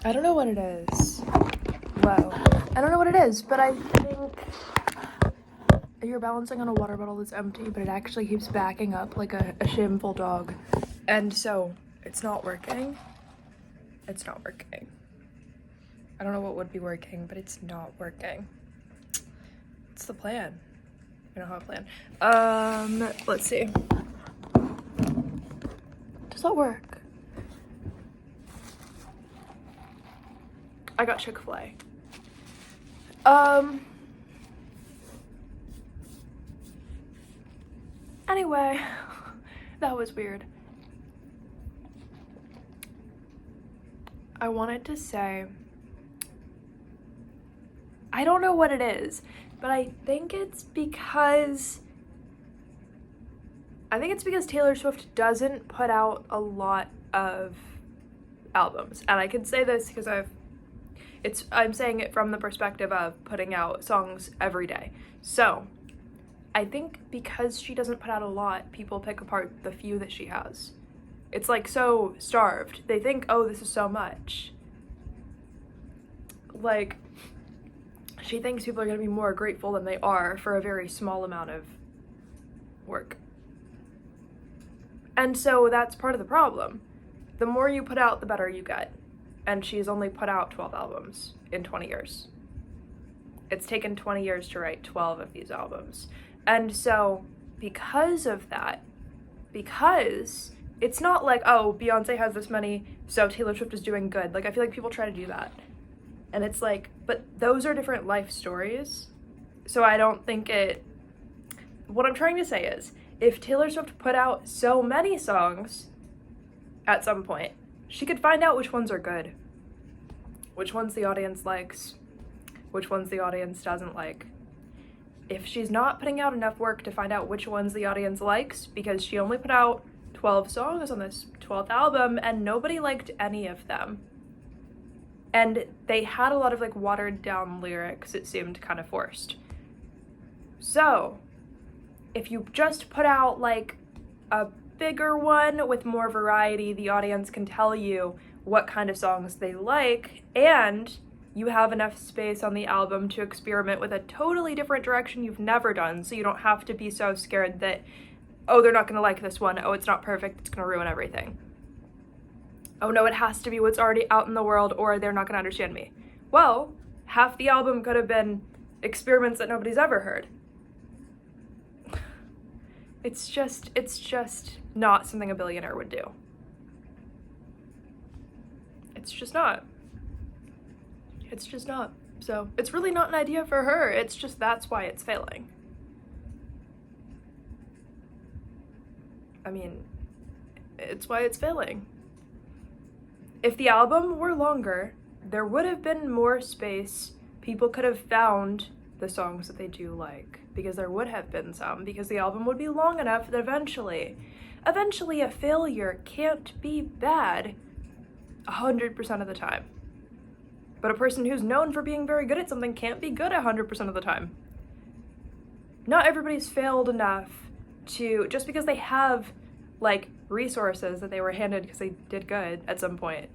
I don't know what it is. Wow. I don't know what it is, but I think you're balancing on a water bottle that's empty, but it actually keeps backing up like a shameful dog. And so it's not working. It's not working. I don't know what would be working, but it's not working. What's the plan? I don't have a plan. Let's see. Does that work? I got Chick-fil-A. Anyway, that was weird. I wanted to say, I don't know what it is, but I think it's because Taylor Swift doesn't put out a lot of albums. And I can say this because I'm saying it from the perspective of putting out songs every day. So I think because she doesn't put out a lot, people pick apart the few that she has. It's like so starved. They think, oh, this is so much. Like, she thinks people are going to be more grateful than they are for a very small amount of work. And so that's part of the problem. The more you put out, the better you get. And she's only put out 12 albums in 20 years. It's taken 20 years to write 12 of these albums. And so because of that, because it's not like, oh, Beyonce has this many, so Taylor Swift is doing good. Like, I feel like people try to do that. And it's like, but those are different life stories. So I don't think what I'm trying to say is, if Taylor Swift put out so many songs at some point, she could find out which ones are good, which ones the audience likes, which ones the audience doesn't like. If she's not putting out enough work to find out which ones the audience likes, because she only put out 12 songs on this 12th album and nobody liked any of them. And they had a lot of like watered down lyrics. It seemed kind of forced. So if you just put out like a bigger one with more variety, the audience can tell you what kind of songs they like, and you have enough space on the album to experiment with a totally different direction you've never done, so you don't have to be so scared that, oh, they're not going to like this one, oh, it's not perfect, it's going to ruin everything. Oh no, it has to be what's already out in the world or they're not going to understand me. Well, half the album could have been experiments that nobody's ever heard. It's just not something a billionaire would do. It's just not. It's just not. So it's really not an idea for her. It's just that's why it's failing. I mean, it's why it's failing. If the album were longer, there would have been more space. People could have found the songs that they do like, because there would have been some, because the album would be long enough that eventually a failure can't be bad 100% of the time. But a person who's known for being very good at something can't be good 100% of the time. Not everybody's failed enough to, just because they have like resources that they were handed because they did good at some point,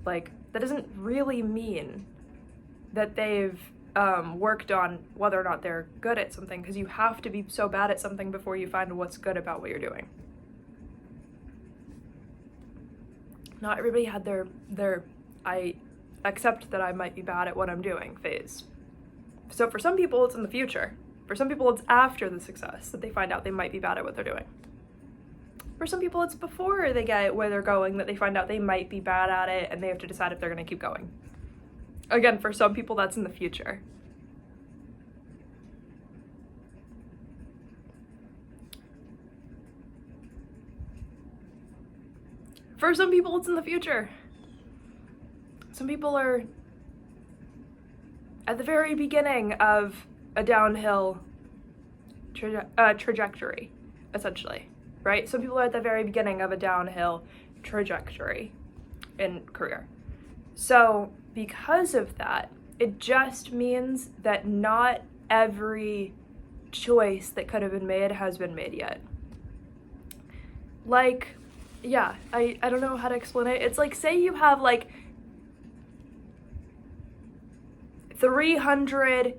like that doesn't really mean that they've worked on whether or not they're good at something, because you have to be so bad at something before you find what's good about what you're doing. Not everybody had their I accept that I might be bad at what I'm doing phase. So for some people it's in the future. For some people it's after the success that they find out they might be bad at what they're doing. For some people it's before they get where they're going that they find out they might be bad at it and they have to decide if they're going to keep going. Again, for some people that's in the future. For some people it's in the future. Some people are at the very beginning of a downhill trajectory, essentially, right? Some people are at the very beginning of a downhill trajectory in career. So because of that, it just means that not every choice that could have been made has been made yet. Like, yeah, I don't know how to explain it. It's like, say you have like 300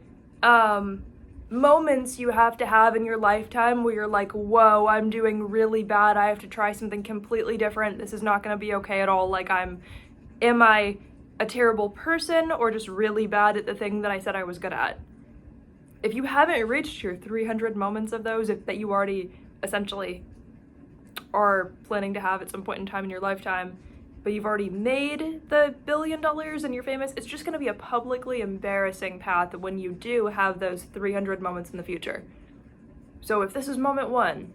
moments you have to have in your lifetime where you're like, whoa, I'm doing really bad, I have to try something completely different, this is not gonna be okay at all, like am I a terrible person or just really bad at the thing that I said I was good at? If you haven't reached your 300 moments of those that you already essentially are planning to have at some point in time in your lifetime, but you've already made the $1 billion and you're famous, it's just gonna be a publicly embarrassing path when you do have those 300 moments in the future. So if this is moment one,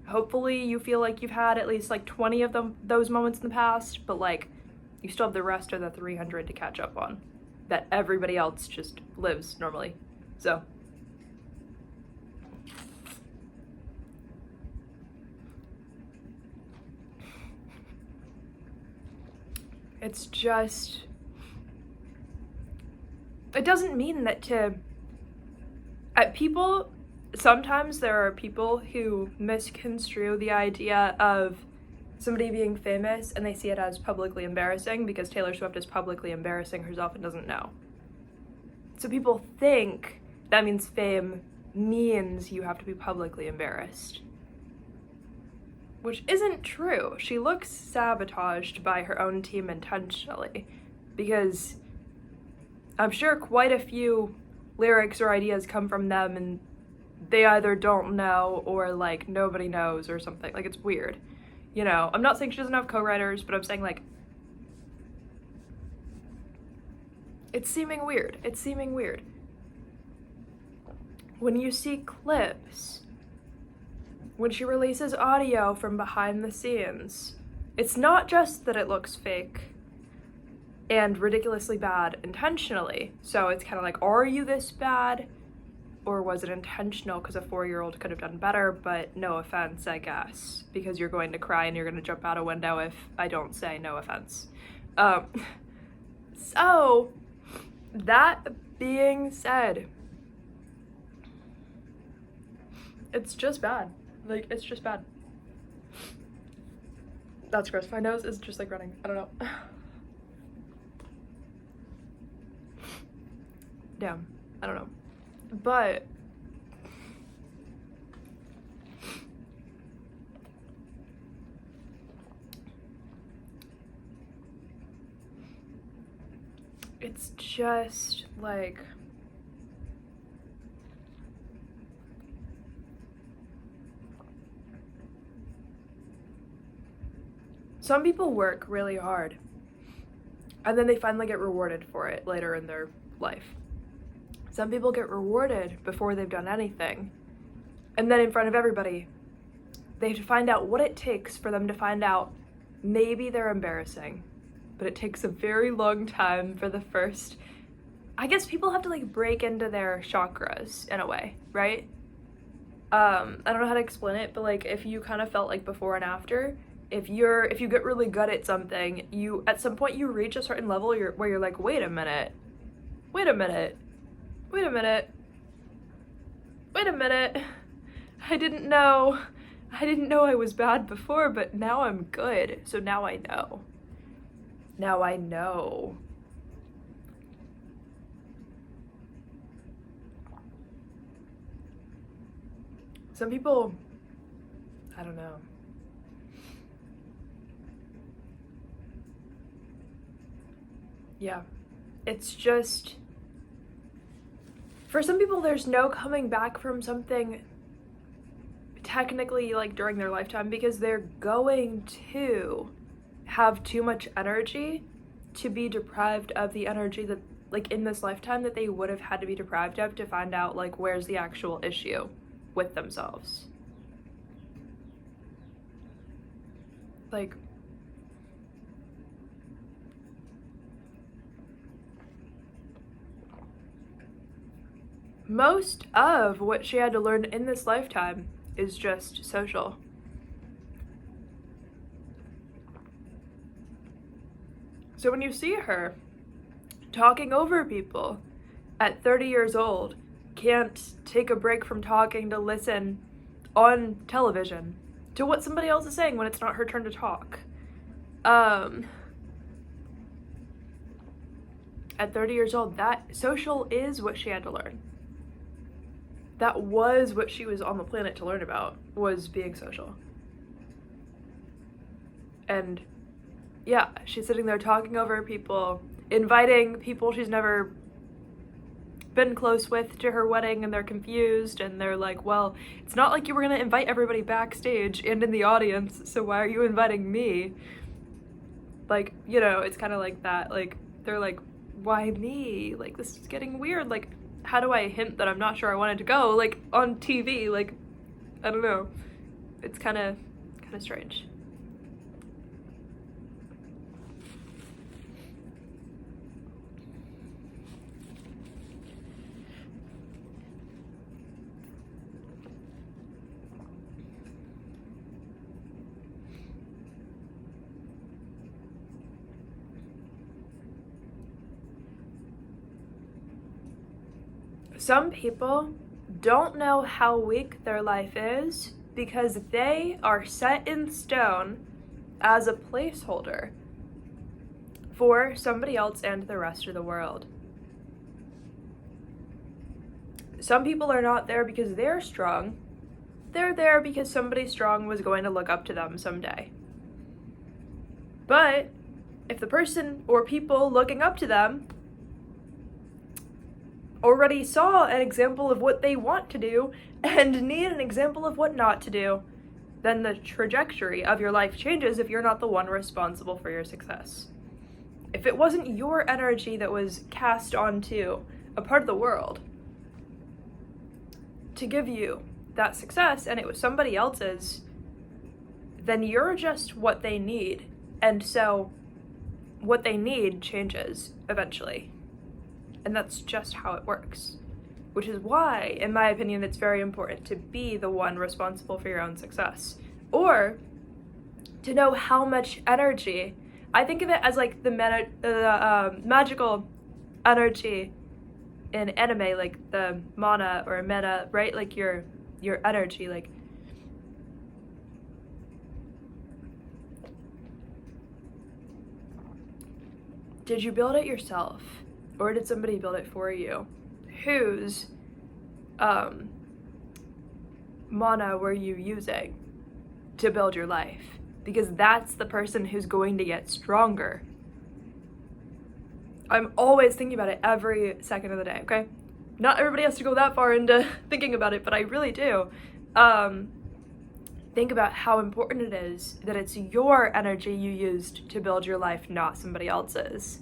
hopefully you feel like you've had at least like 20 of those moments in the past, but like you still have the rest of the 300 to catch up on that everybody else just lives normally. So it's just, it doesn't mean that people, sometimes there are people who misconstrue the idea of somebody being famous and they see it as publicly embarrassing because Taylor Swift is publicly embarrassing herself and doesn't know. So people think that means fame means you have to be publicly embarrassed, which isn't true. She looks sabotaged by her own team intentionally because I'm sure quite a few lyrics or ideas come from them and they either don't know or like nobody knows or something. Like, it's weird. You know, I'm not saying she doesn't have co-writers, but I'm saying like it's seeming weird. It's seeming weird. When you see clips, when she releases audio from behind the scenes, it's not just that it looks fake and ridiculously bad intentionally. So it's kind of like, are you this bad? Or was it intentional because a 4-year-old could have done better? But no offense, I guess, because you're going to cry and you're going to jump out a window if I don't say no offense. So, that being said, it's just bad. Like, it's just bad. That's gross. My nose is just like running. I don't know. Damn. I don't know. But it's just like some people work really hard and then they finally get rewarded for it later in their life. Some people get rewarded before they've done anything. And then in front of everybody, they have to find out what it takes for them to find out maybe they're embarrassing. But it takes a very long time for the first, I guess people have to like break into their chakras in a way, right? I don't know how to explain it, but like if you kind of felt like before and after, if you get really good at something, you at some point you reach a certain level where you're like, wait a minute. I didn't know I was bad before, but now I'm good. So now I know. Some people, I don't know. Yeah, it's just, for some people, there's no coming back from something technically like during their lifetime because they're going to have too much energy to be deprived of the energy that like in this lifetime that they would have had to be deprived of to find out like where's the actual issue with themselves. Like, most of what she had to learn in this lifetime is just social. So when you see her talking over people at 30 years old, can't take a break from talking to listen on television to what somebody else is saying when it's not her turn to talk. At 30 years old, that social is what she had to learn. That was what she was on the planet to learn about, was being social. And yeah, she's sitting there talking over people, inviting people she's never been close with to her wedding, and they're confused, and they're like, well, it's not like you were gonna invite everybody backstage and in the audience, so why are you inviting me? Like, you know, it's kind of like that. Like, they're like, why me? Like, this is getting weird. Like, how do I hint that I'm not sure I wanted to go, like, on TV? Like, I don't know. It's kind of strange. Some people don't know how weak their life is because they are set in stone as a placeholder for somebody else and the rest of the world. Some people are not there because they're strong. They're there because somebody strong was going to look up to them someday. But if the person or people looking up to them already saw an example of what they want to do and need an example of what not to do, then the trajectory of your life changes if you're not the one responsible for your success. If it wasn't your energy that was cast onto a part of the world to give you that success, and it was somebody else's, then you're just what they need. And so what they need changes eventually. And that's just how it works. Which is why, in my opinion, it's very important to be the one responsible for your own success. Or to know how much energy. I think of it as like the magical energy in anime, like the mana or meta, right? Like your energy, like did you build it yourself? Or did somebody build it for you? Whose mana were you using to build your life? Because that's the person who's going to get stronger. I'm always thinking about it every second of the day, okay? Not everybody has to go that far into thinking about it, but I really do. Think about how important it is that it's your energy you used to build your life, not somebody else's.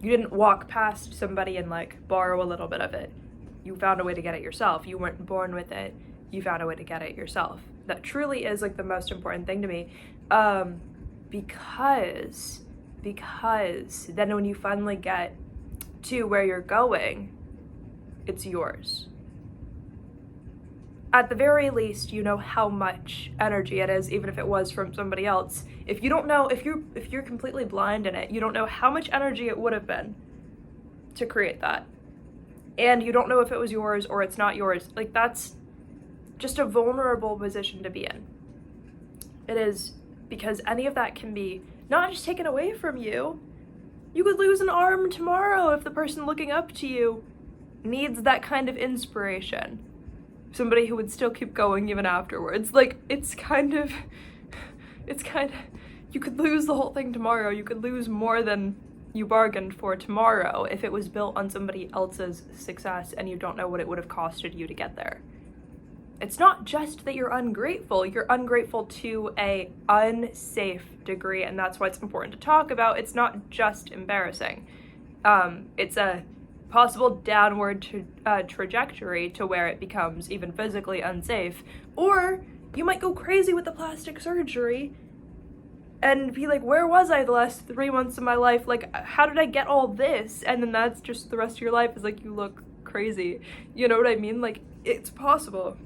You didn't walk past somebody and like borrow a little bit of it. You found a way to get it yourself. You weren't born with it. You found a way to get it yourself. That truly is like the most important thing to me. Because then when you finally get to where you're going, it's yours. At the very least, you know how much energy it is, even if it was from somebody else. If you don't know, if you're completely blind in it, you don't know how much energy it would have been to create that. And you don't know if it was yours or it's not yours. Like, that's just a vulnerable position to be in. It is, because any of that can be not just taken away from you. You could lose an arm tomorrow if the person looking up to you needs that kind of inspiration. Somebody who would still keep going even afterwards. Like, it's kind of, you could lose the whole thing tomorrow. You could lose more than you bargained for tomorrow if it was built on somebody else's success and you don't know what it would have costed you to get there. It's not just that you're ungrateful to a unsafe degree, and that's why it's important to talk about. It's not just embarrassing. It's a possible downward trajectory to where it becomes even physically unsafe. Or you might go crazy with the plastic surgery and be like, where was I the last 3 months of my life? Like, how did I get all this? And then that's just the rest of your life is like, you look crazy. You know what I mean? Like, it's possible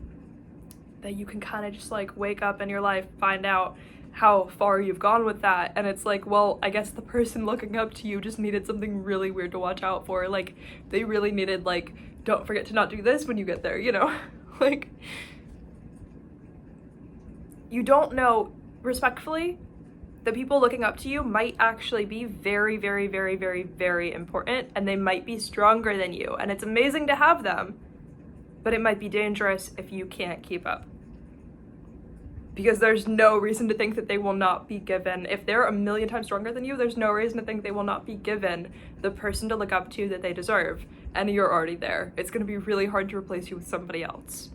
that you can kind of just like wake up in your life, find out how far you've gone with that, and it's like, well, I guess the person looking up to you just needed something really weird to watch out for. Like, they really needed, like, don't forget to not do this when you get there, you know? Like, you don't know, respectfully, the people looking up to you might actually be very, very, very, very, very important, and they might be stronger than you, and it's amazing to have them, but it might be dangerous if you can't keep up. Because there's no reason to think that they will not be given, if they're a million times stronger than you, there's no reason to think they will not be given the person to look up to that they deserve, and you're already there. It's gonna be really hard to replace you with somebody else.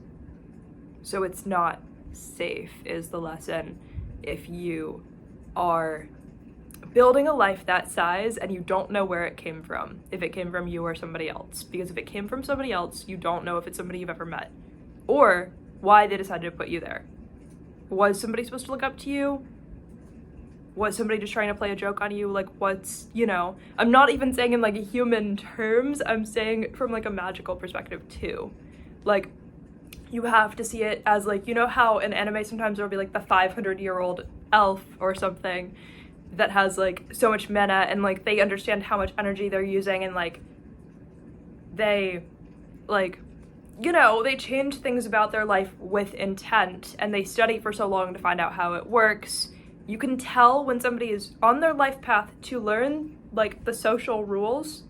So it's not safe, is the lesson, if you are building a life that size and you don't know where it came from, if it came from you or somebody else. Because if it came from somebody else, you don't know if it's somebody you've ever met or why they decided to put you there. Was somebody supposed to look up to you? Was somebody just trying to play a joke on you? Like, what's, you know, I'm not even saying in like human terms, I'm saying from like a magical perspective too. Like, you have to see it as like, you know how in anime sometimes there'll be like the 500-year-old elf or something that has like so much mana, and like they understand how much energy they're using, and like they like, you know, they change things about their life with intent, and they study for so long to find out how it works. You can tell when somebody is on their life path to learn like the social rules,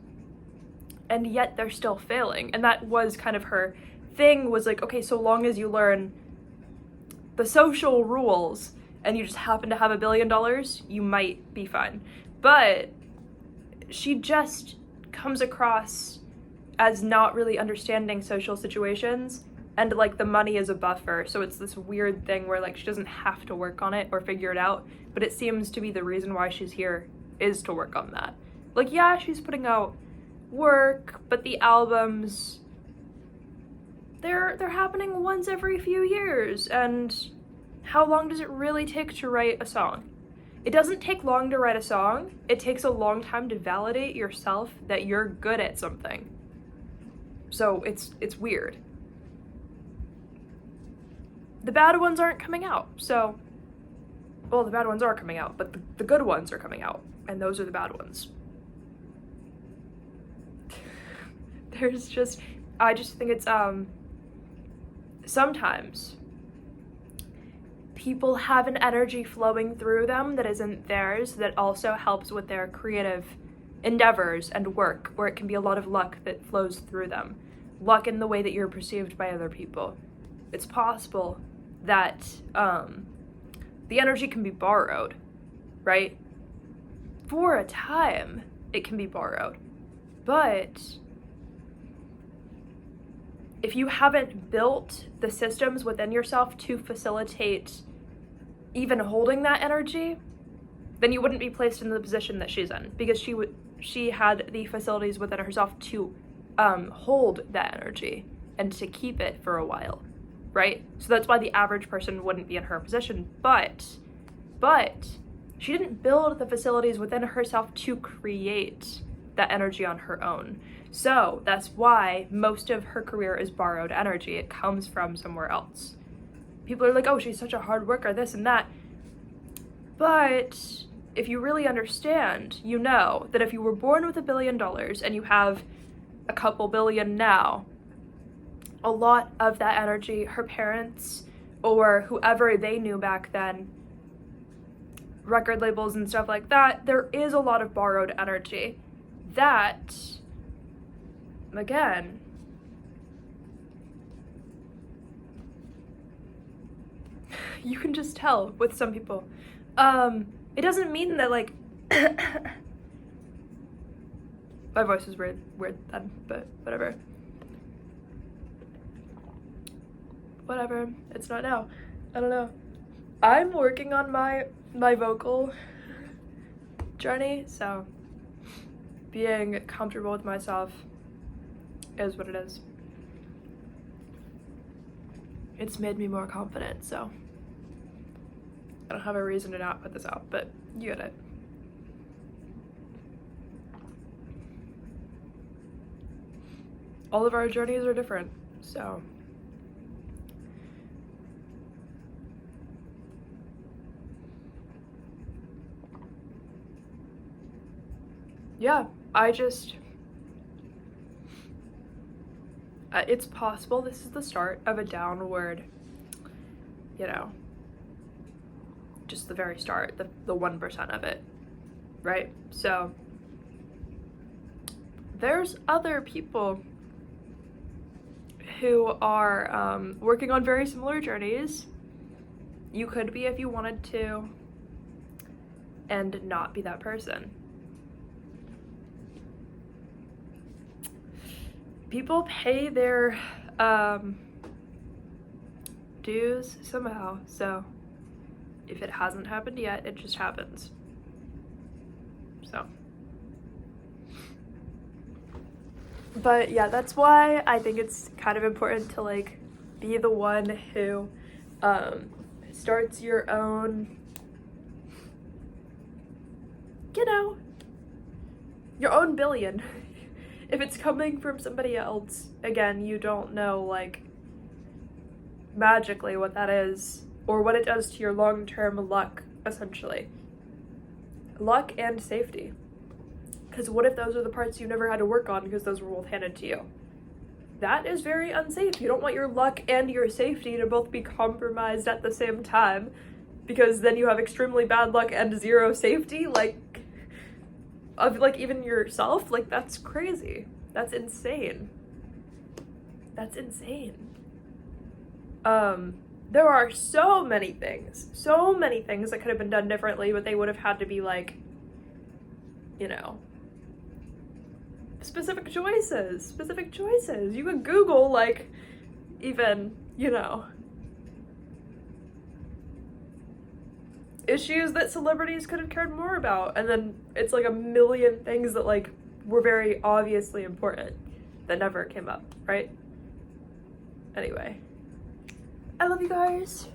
and yet they're still failing. And that was kind of her thing, was like, okay, so long as you learn the social rules and you just happen to have $1 billion, you might be fine. But she just comes across as not really understanding social situations, and like the money is a buffer, so it's this weird thing where like she doesn't have to work on it or figure it out, but it seems to be the reason why she's here is to work on that. Like, yeah, she's putting out work, but the albums, they're happening once every few years, and how long does it really take to write a song? It doesn't take long to write a song, it takes a long time to validate yourself that you're good at something. So it's weird. The bad ones aren't coming out, so, well, the bad ones are coming out, but the good ones are coming out, and those are the bad ones. I just think it's, sometimes people have an energy flowing through them that isn't theirs, that also helps with their creative endeavors and work, or it can be a lot of luck that flows through them. Luck in the way that you're perceived by other people. It's possible that the energy can be borrowed, right? For a time, it can be borrowed. But if you haven't built the systems within yourself to facilitate even holding that energy, then you wouldn't be placed in the position that she's in, because she had the facilities within herself to hold that energy and to keep it for a while, right? So that's why the average person wouldn't be in her position, but she didn't build the facilities within herself to create that energy on her own. So that's why most of her career is borrowed energy. It comes from somewhere else. People are like, oh, she's such a hard worker, this and that. But if you really understand, you know that if you were born with $1 billion and you have a couple billion now, a lot of that energy, her parents or whoever they knew back then, record labels and stuff like that, there is a lot of borrowed energy that, again, you can just tell with some people. It doesn't mean that, like, my voice is weird then, but whatever. Whatever, it's not now. I don't know. I'm working on my vocal journey, so being comfortable with myself is what it is. It's made me more confident, so I don't have a reason to not put this out, but you get it. All of our journeys are different, so yeah, it's possible this is the start of a downward, just the very start, the 1% of it, right? So there's other people who are working on very similar journeys. You could be if you wanted to, and not be that person. People pay their dues somehow, so if it hasn't happened yet, it just happens. So, but yeah, that's why I think it's kind of important to like be the one who starts your own, you know, your own billion. If it's coming from somebody else, again, you don't know like magically what that is or what it does to your long-term luck, essentially. Luck and safety. Because what if those are the parts you never had to work on because those were both handed to you? That is very unsafe. You don't want your luck and your safety to both be compromised at the same time, because then you have extremely bad luck and zero safety, like, of like even yourself. Like, that's crazy. That's insane. That's insane. There are so many things that could have been done differently, but they would have had to be like, you know, specific choices. You could Google like even, you know, issues that celebrities could have cared more about, and then it's like a million things that like were very obviously important that never came up, right? Anyway, I love you guys.